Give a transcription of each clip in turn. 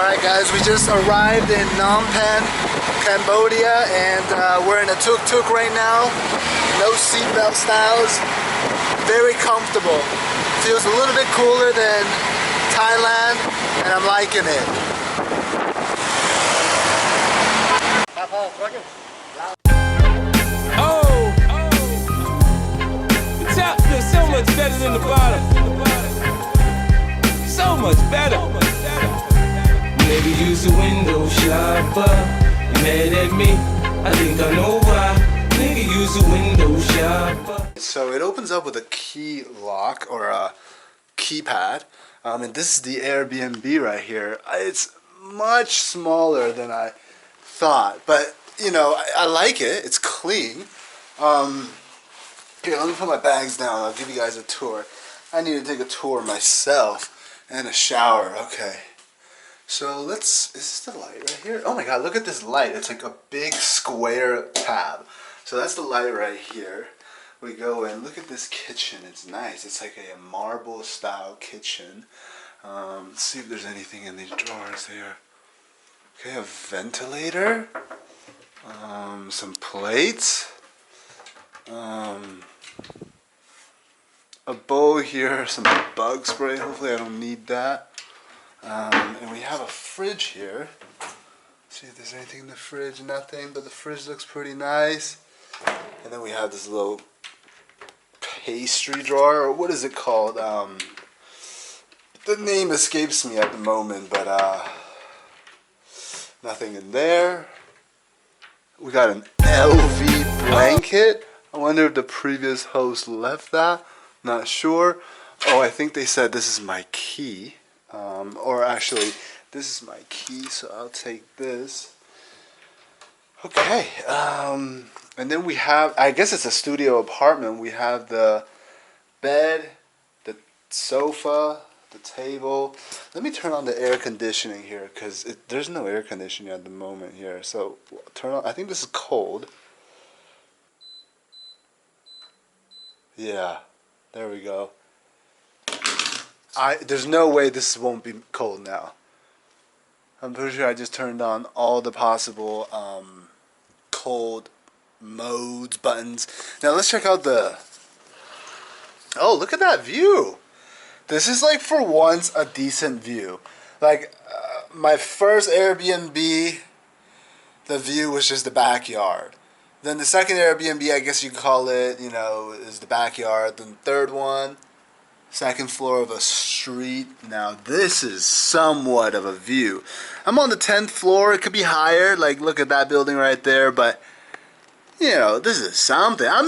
Alright guys, we just arrived in Phnom Penh, Cambodia, and we're in a tuk-tuk right now. No seatbelt styles. Very comfortable. Feels a little bit cooler than Thailand, and I'm liking it. Oh, the top feels so much better than the bottom. So much better. Maybe use a window shopper. You mad at me? I think I know why. Nigga use a window shopper. So it opens up with a key lock or a keypad. And this is the Airbnb right here. It's much smaller than I thought, but you know, I like it. It's clean. Here, let me put my bags down. I'll give you guys a tour. I need to take a tour myself and a shower. Okay. So let's, is this the light right here? Oh my god, look at this light. It's like a big square tab. So that's the light right here. We go in, look at this kitchen. It's nice. It's like a marble style kitchen. Let's see if there's anything in these drawers here. Okay, a ventilator. Some plates. A bowl here, some bug spray. Hopefully I don't need that. And we have a fridge here. See if there's anything in the fridge. Nothing, but the fridge looks pretty nice. And then we have this little pastry drawer, or what is it called? The name escapes me at the moment, but nothing in there. We got an LV blanket. I wonder if the previous host left that. Not sure. Oh, I think they said this is my key. Or actually, this is my key, so I'll take this. Okay. And then we have, I guess it's a studio apartment. We have the bed, the sofa, the table. Let me turn on the air conditioning here, because there's no air conditioning at the moment here. So turn on, I think this is cold. Yeah, there we go. There's no way this won't be cold now. I'm pretty sure I just turned on all the possible cold modes, buttons. Now let's check out the... Oh, look at that view. This is like for once a decent view. Like my first Airbnb, the view was just the backyard. Then the second Airbnb, I guess you could call it, you know, is the backyard. Then the third one, second floor of a street. Now this is somewhat of a view. I'm on the 10th floor. It could be higher. Like, look at that building right there. But, you know, this is something. I'm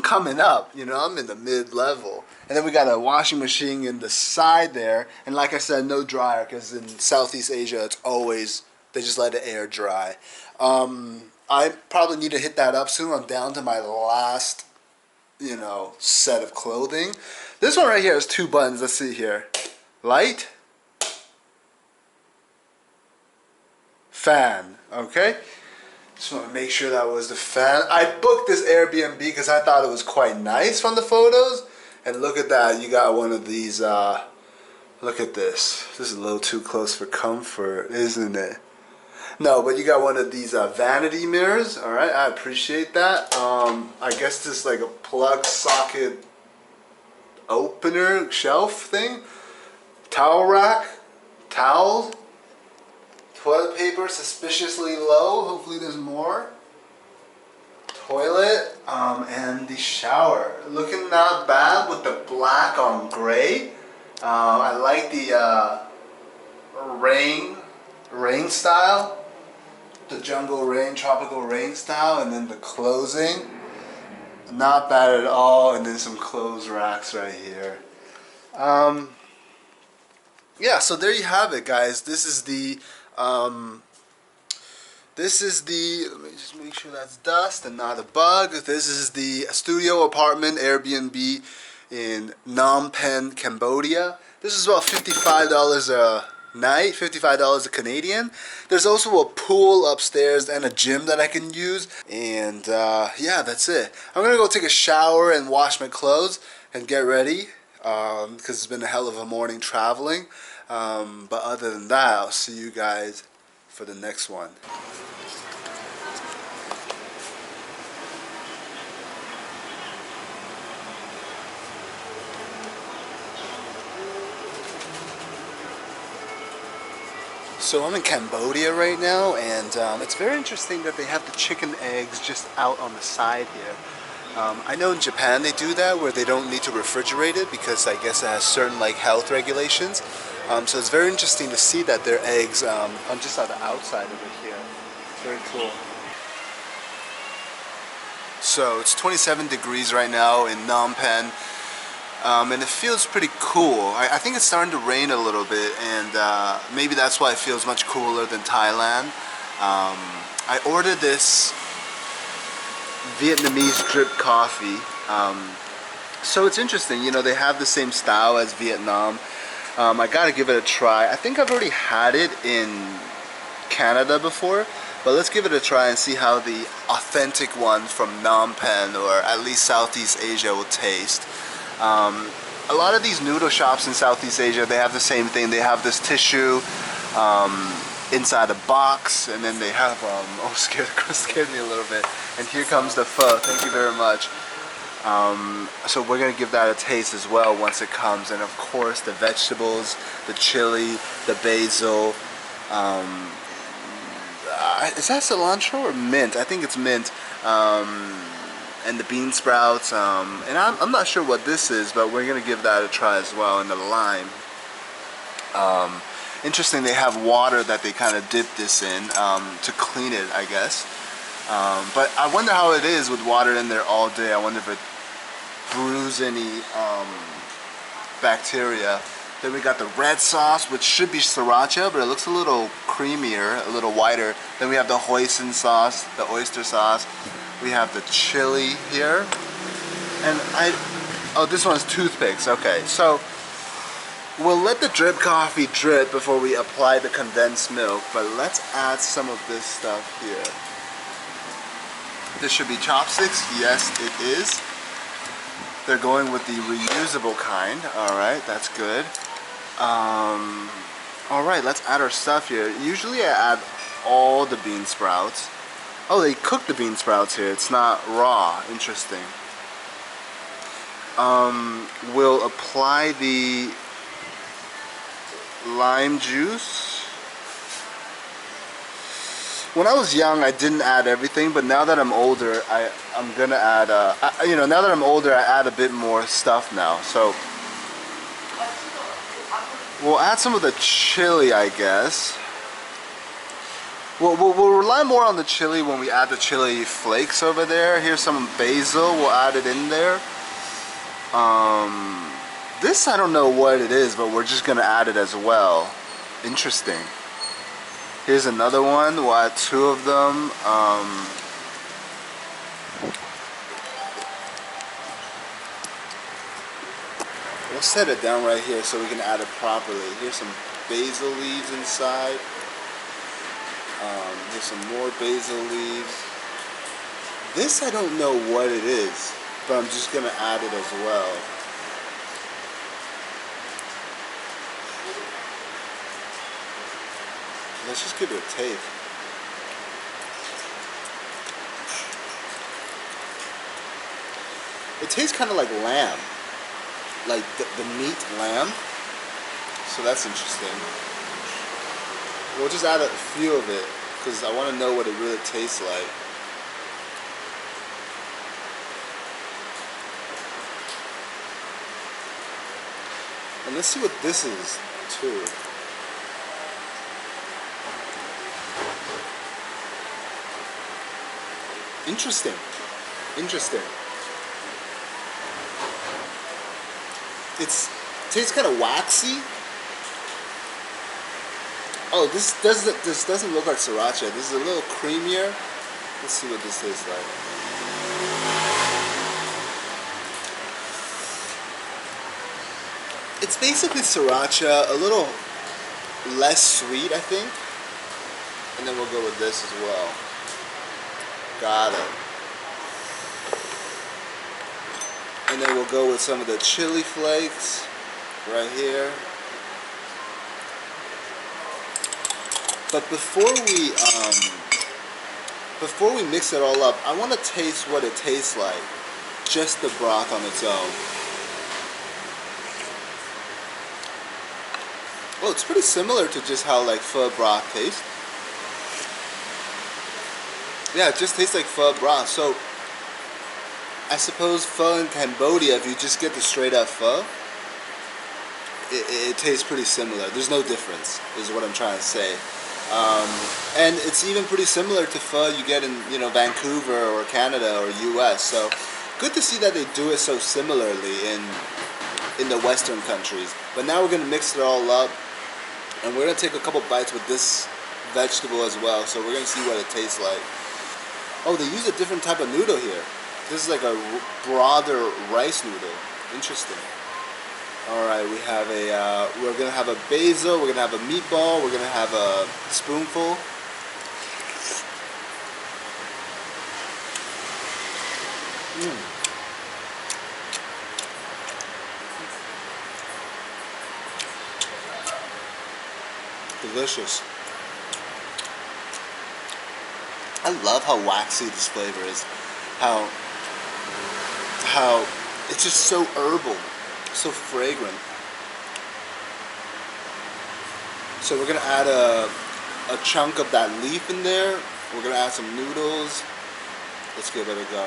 coming up, you know, I'm in the mid-level. And then we got a washing machine in the side there. And like I said, no dryer, because in Southeast Asia, it's always, they just let the air dry. I probably need to hit that up soon. I'm down to my last, you know, set of clothing. This one right here has two buttons. Let's see here. Light. Fan. Okay. Just want to make sure that was the fan. I booked this Airbnb because I thought it was quite nice from the photos. And look at that. You got one of these. Look at this. This is a little too close for comfort, isn't it? No, but you got one of these vanity mirrors. Alright, I appreciate that. I guess this is like a plug socket opener shelf thing. Towel rack. Towels. Toilet paper suspiciously low. Hopefully there's more. Toilet. And the shower. Looking not bad with the black on gray. I like the rain style. The jungle rain, tropical rain style, and then the closing, not bad at all. And then some clothes racks right here. Yeah, so there you have it, guys. This is the let me just make sure that's dust and not a bug. This is the studio apartment Airbnb in Phnom Penh, Cambodia. This is about $55 a night, $55 a Canadian. There's also a pool upstairs and a gym that I can use. And yeah, that's it. I'm gonna go take a shower and wash my clothes and get ready because it's been a hell of a morning traveling. But other than that, I'll see you guys for the next one. So I'm in Cambodia right now, and it's very interesting that they have the chicken eggs just out on the side here. I know in Japan they do that where they don't need to refrigerate it because I guess it has certain like health regulations. So it's very interesting to see that their eggs on just on the outside of it here. Very cool. So it's 27 degrees right now in Phnom Penh. And it feels pretty cool. I think it's starting to rain a little bit, and maybe that's why it feels much cooler than Thailand. I ordered this Vietnamese drip coffee. So it's interesting, you know, they have the same style as Vietnam. I gotta give it a try. I think I've already had it in Canada before, but let's give it a try and see how the authentic one from Phnom Penh, or at least Southeast Asia, will taste. A lot of these noodle shops in Southeast Asia, they have the same thing. They have this tissue inside a box, and then they have, oh, scared me a little bit. And here comes the pho. Thank you very much. So we're gonna give that a taste as well once it comes, and of course the vegetables, the chili, the basil. Is that cilantro or mint? I think it's mint. And the bean sprouts, and I'm not sure what this is, but we're gonna give that a try as well. And the lime. Interesting, they have water that they kind of dip this in to clean it, I guess. But I wonder how it is with water in there all day. I wonder if it brews any bacteria. Then we got the red sauce, which should be sriracha, but it looks a little creamier, a little whiter. Then we have the hoisin sauce, the oyster sauce. We have the chili here, and oh, this one's toothpicks. Okay, so we'll let the drip coffee drip before we apply the condensed milk, but let's add some of this stuff here. This should be chopsticks. Yes, it is. They're going with the reusable kind. All right, that's good. All right, let's add our stuff here. Usually I add all the bean sprouts. Oh, they cook the bean sprouts here. It's not raw. Interesting. We'll apply the lime juice. When I was young, I didn't add everything, but now that I'm older, I'm gonna add. You know, now that I'm older, I add a bit more stuff now. So we'll add some of the chili, I guess. We'll rely more on the chili when we add the chili flakes over there. Here's some basil. We'll add it in there. This, I don't know what it is, but we're just gonna add it as well. Interesting. Here's another one. We'll add 2 of them. We'll set it down right here so we can add it properly. Here's some basil leaves inside. Here's some more basil leaves. This, I don't know what it is, but I'm just gonna add it as well. Let's just give it a taste. It tastes kind of like lamb, like the meat lamb. So that's interesting. We'll just add a few of it because I want to know what it really tastes like. And let's see what this is too. Interesting. Interesting. It tastes kind of waxy. Oh, this doesn't look like sriracha. This is a little creamier. Let's see what this tastes like. It's basically sriracha, a little less sweet, I think. And then we'll go with this as well. Got it. And then we'll go with some of the chili flakes right here. But before we mix it all up, I want to taste what it tastes like. Just the broth on its own. Well, it's pretty similar to just how like pho broth tastes. Yeah, it just tastes like pho broth. So I suppose pho in Cambodia, if you just get the straight up pho, it tastes pretty similar. There's no difference, is what I'm trying to say. And it's even pretty similar to pho you get in, you know, Vancouver or Canada or US. So good to see that they do it so similarly in the Western countries. But now we're gonna mix it all up, and we're gonna take a couple bites with this vegetable as well. So we're gonna see what it tastes like. Oh, they use a different type of noodle here. This is like a broader rice noodle. Interesting. All right, we have we're gonna have a basil, we're gonna have a meatball, we're gonna have a spoonful. Delicious. I love how waxy this flavor is. How it's just so herbal. So fragrant. So we're gonna add a chunk of that leaf in there. We're gonna add some noodles. Let's give it a go.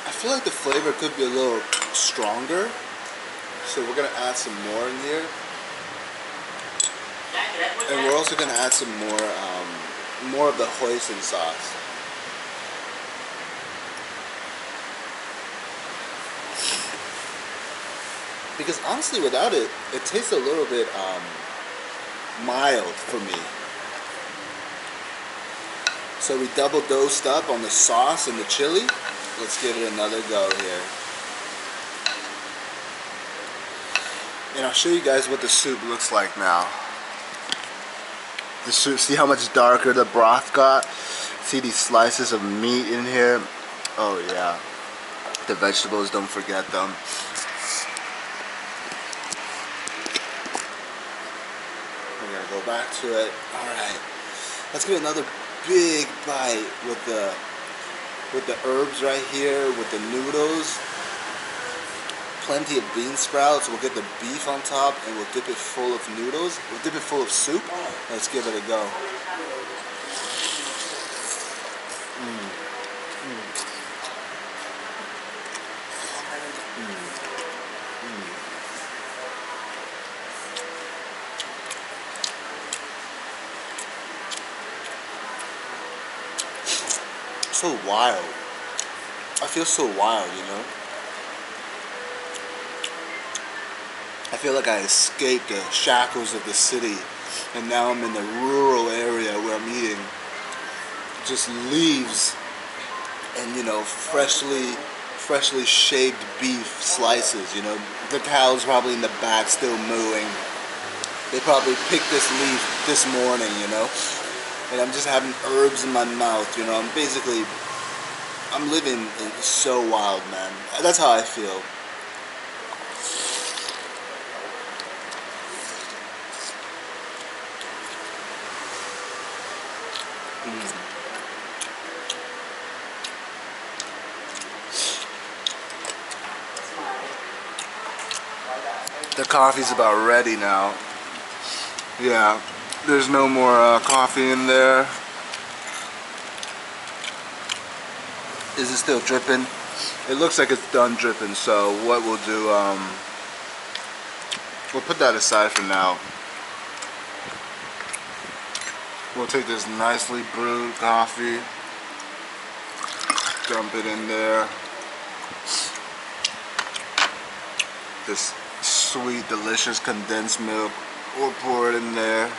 I feel like the flavor could be a little stronger, so we're gonna add some more in here, and we're also gonna add some more of the hoisin sauce. Because honestly, without it, it tastes a little bit mild for me. So we double dosed up on the sauce and the chili. Let's give it another go here. And I'll show you guys what the soup looks like now. The soup, see how much darker the broth got? See these slices of meat in here? Oh yeah. The vegetables, don't forget them. We're gonna go back to it. Alright. Let's give it another big bite with the herbs right here, with the noodles. Plenty of bean sprouts. We'll get the beef on top, and we'll dip it full of noodles. We'll dip it full of soup. Let's give it a go. So wild. I feel so wild, you know? I feel like I escaped the shackles of the city, and now I'm in the rural area where I'm eating just leaves and, you know, freshly shaved beef slices, you know? The cow's probably in the back still mooing. They probably picked this leaf this morning, you know? And I'm just having herbs in my mouth, you know? I'm living in so wild, man. That's how I feel. The coffee's about ready now. Yeah, there's no more coffee in there. Is it still dripping? It looks like it's done dripping, so what we'll do, we'll put that aside for now. We'll take this nicely brewed coffee, dump it in there. This sweet, delicious condensed milk, we'll pour it in there.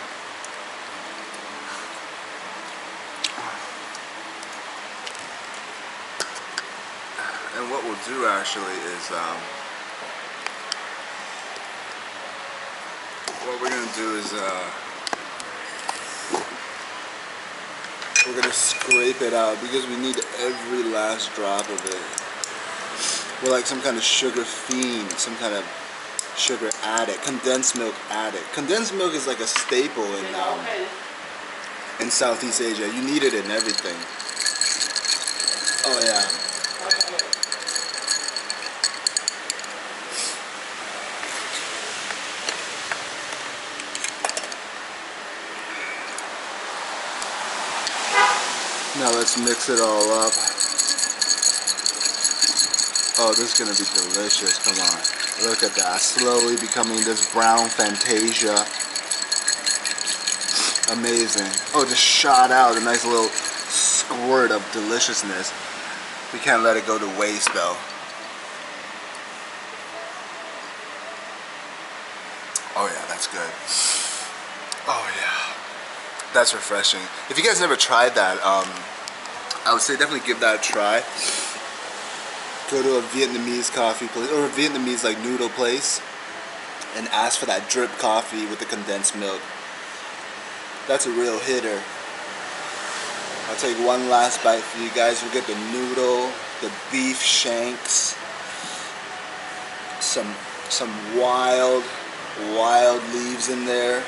And what we'll do actually is what we're gonna do is we're gonna scrape it out because we need every last drop of it. We're like some kind of sugar fiend, some kind of sugar addict, condensed milk addict. Condensed milk is like a staple in Southeast Asia. You need it in everything. Oh yeah. Now let's mix it all up. Oh, this is gonna be delicious. Come on. Look at that. Slowly becoming this brown Fantasia. Amazing. Oh, just shot out a nice little squirt of deliciousness. We can't let it go to waste though. Oh yeah, that's good. Oh yeah. That's refreshing. If you guys never tried that, I would say definitely give that a try. Go to a Vietnamese coffee place or a Vietnamese like noodle place and ask for that drip coffee with the condensed milk. That's a real hitter. I'll take one last bite for you guys. We'll get the noodle, the beef shanks, some wild leaves in there.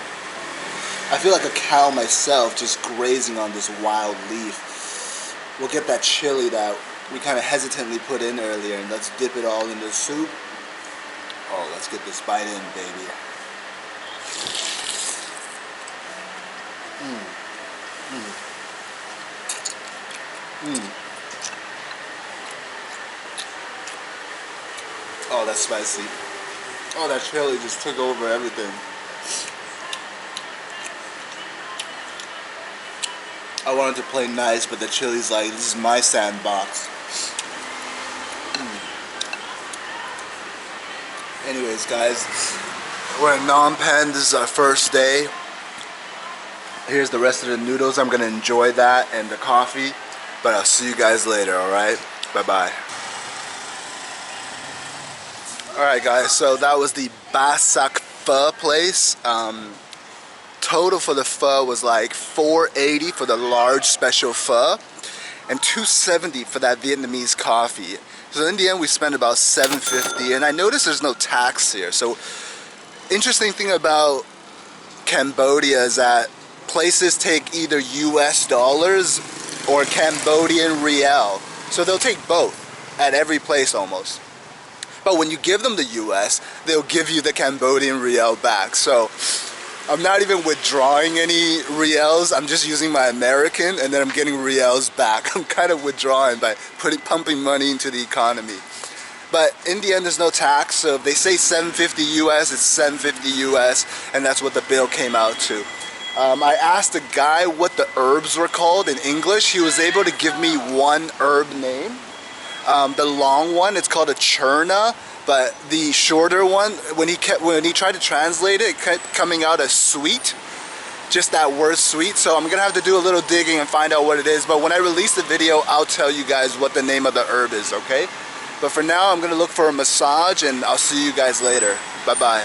I feel like a cow myself just grazing on this wild leaf. We'll get that chili that we kind of hesitantly put in earlier, and let's dip it all in the soup. Oh, let's get this bite in, baby. Oh, that's spicy. Oh, that chili just took over everything. I wanted to play nice, but the chili's like, this is my sandbox. Anyways, guys, we're in Phnom Penh. This is our first day. Here's the rest of the noodles. I'm gonna enjoy that and the coffee, but I'll see you guys later, alright? Bye-bye. Alright guys, so that was the Bassac Pho place. Total for the pho was like $4.80 for the large special pho and $2.70 for that Vietnamese coffee. So in the end we spent about $7.50, and I noticed there's no tax here. So interesting thing about Cambodia is that places take either US dollars or Cambodian riel. So they'll take both at every place almost. But when you give them the US, they'll give you the Cambodian riel back. So I'm not even withdrawing any riels. I'm just using my American, and then I'm getting riels back. I'm kind of withdrawing by pumping money into the economy. But in the end, there's no tax. So if they say $7.50 US, it's $7.50 US, and that's what the bill came out to. I asked the guy what the herbs were called in English. He was able to give me one herb name. The long one, it's called a churna. But the shorter one, when he tried to translate it, it kept coming out as sweet. Just that word sweet. So I'm gonna have to do a little digging and find out what it is. But when I release the video, I'll tell you guys what the name of the herb is, okay? But for now, I'm gonna look for a massage, and I'll see you guys later. Bye-bye.